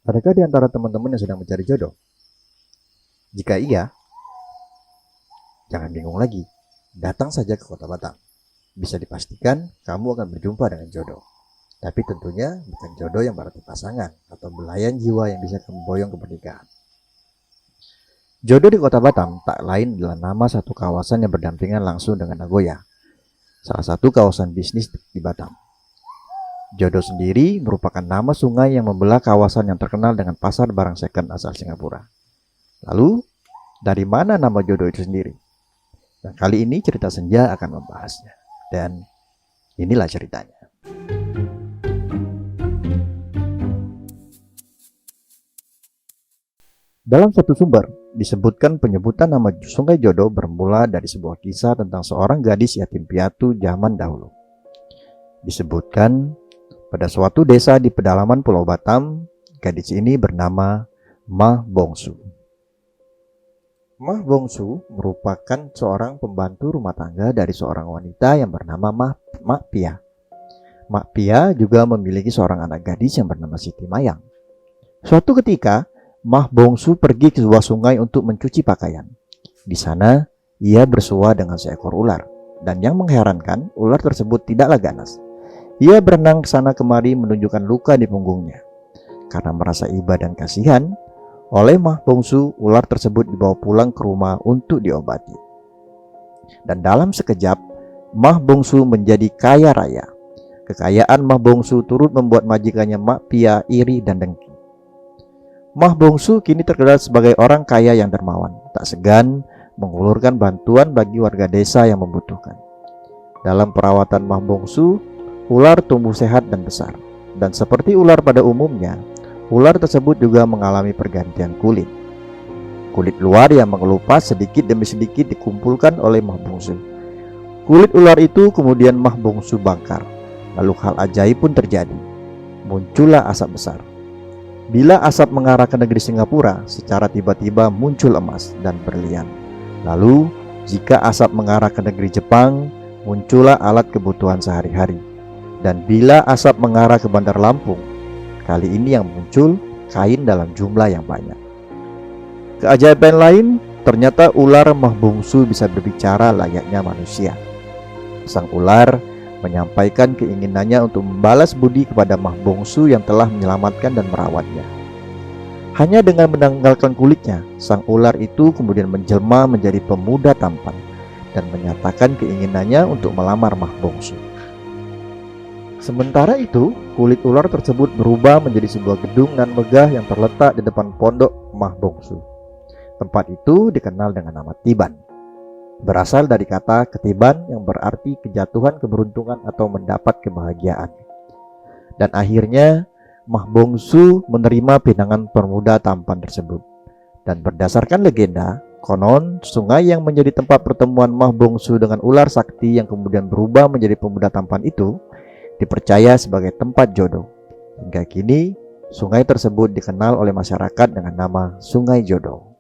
Adakah di antara teman-teman yang sedang mencari jodoh? Jika iya, jangan bingung lagi. Datang saja ke Kota Batam. Bisa dipastikan kamu akan berjumpa dengan jodoh. Tapi tentunya bukan jodoh yang berarti pasangan atau belayan jiwa yang bisa memboyong ke pernikahan. Jodoh di Kota Batam tak lain adalah nama satu kawasan yang berdampingan langsung dengan Nagoya, salah satu kawasan bisnis di Batam. Jodoh sendiri merupakan nama sungai yang membelah kawasan yang terkenal dengan pasar barang second asal Singapura. Lalu, dari mana nama jodoh itu sendiri? Dan kali ini cerita Senja akan membahasnya. Dan inilah ceritanya. Dalam satu sumber, disebutkan penyebutan nama Sungai Jodoh bermula dari sebuah kisah tentang seorang gadis yatim piatu zaman dahulu. Disebutkan pada suatu desa di pedalaman Pulau Batam, gadis ini bernama Mah Bongsu. Mah Bongsu merupakan seorang pembantu rumah tangga dari seorang wanita yang bernama Mak Pia. Mak Pia juga memiliki seorang anak gadis yang bernama Siti Mayang. Suatu ketika, Mah Bongsu pergi ke sebuah sungai untuk mencuci pakaian. Di sana, ia bersua dengan seekor ular. Dan yang mengherankan, ular tersebut tidaklah ganas. Ia berenang ke sana kemari menunjukkan luka di punggungnya. Karena merasa iba dan kasihan, oleh Mah Bongsu, ular tersebut dibawa pulang ke rumah untuk diobati. Dan dalam sekejap, Mah Bongsu menjadi kaya raya. Kekayaan Mah Bongsu turut membuat majikannya Mak Pia iri dan dengki. Mah Bongsu kini terkenal sebagai orang kaya yang dermawan, tak segan mengulurkan bantuan bagi warga desa yang membutuhkan. Dalam perawatan Mah Bongsu, ular tumbuh sehat dan besar. Dan seperti ular pada umumnya, ular tersebut juga mengalami pergantian kulit. Kulit luar yang mengelupas sedikit demi sedikit dikumpulkan oleh Mah Bongsu. Kulit ular itu kemudian Mah Bongsu bangkar. Lalu hal ajaib pun terjadi. Muncullah asap besar. Bila asap mengarah ke negeri Singapura, secara tiba-tiba muncul emas dan berlian. Lalu, jika asap mengarah ke negeri Jepang, muncullah alat kebutuhan sehari-hari. Dan bila asap mengarah ke Bandar Lampung, kali ini yang muncul kain dalam jumlah yang banyak. Keajaiban lain, ternyata ular Mah Bongsu bisa berbicara layaknya manusia. Sang ular menyampaikan keinginannya untuk membalas budi kepada Mah Bongsu yang telah menyelamatkan dan merawatnya. Hanya dengan menanggalkan kulitnya, sang ular itu kemudian menjelma menjadi pemuda tampan dan menyatakan keinginannya untuk melamar Mah Bongsu. Sementara itu, kulit ular tersebut berubah menjadi sebuah gedung nan megah yang terletak di depan pondok Mah Bongsu. Tempat itu dikenal dengan nama Tiban. Berasal dari kata ketiban yang berarti kejatuhan keberuntungan atau mendapat kebahagiaan. Dan akhirnya Mah Bongsu menerima pinangan pemuda tampan tersebut. Dan berdasarkan legenda, konon sungai yang menjadi tempat pertemuan Mah Bongsu dengan ular sakti yang kemudian berubah menjadi pemuda tampan itu dipercaya sebagai tempat jodoh. Hingga kini, sungai tersebut dikenal oleh masyarakat dengan nama Sungai Jodoh.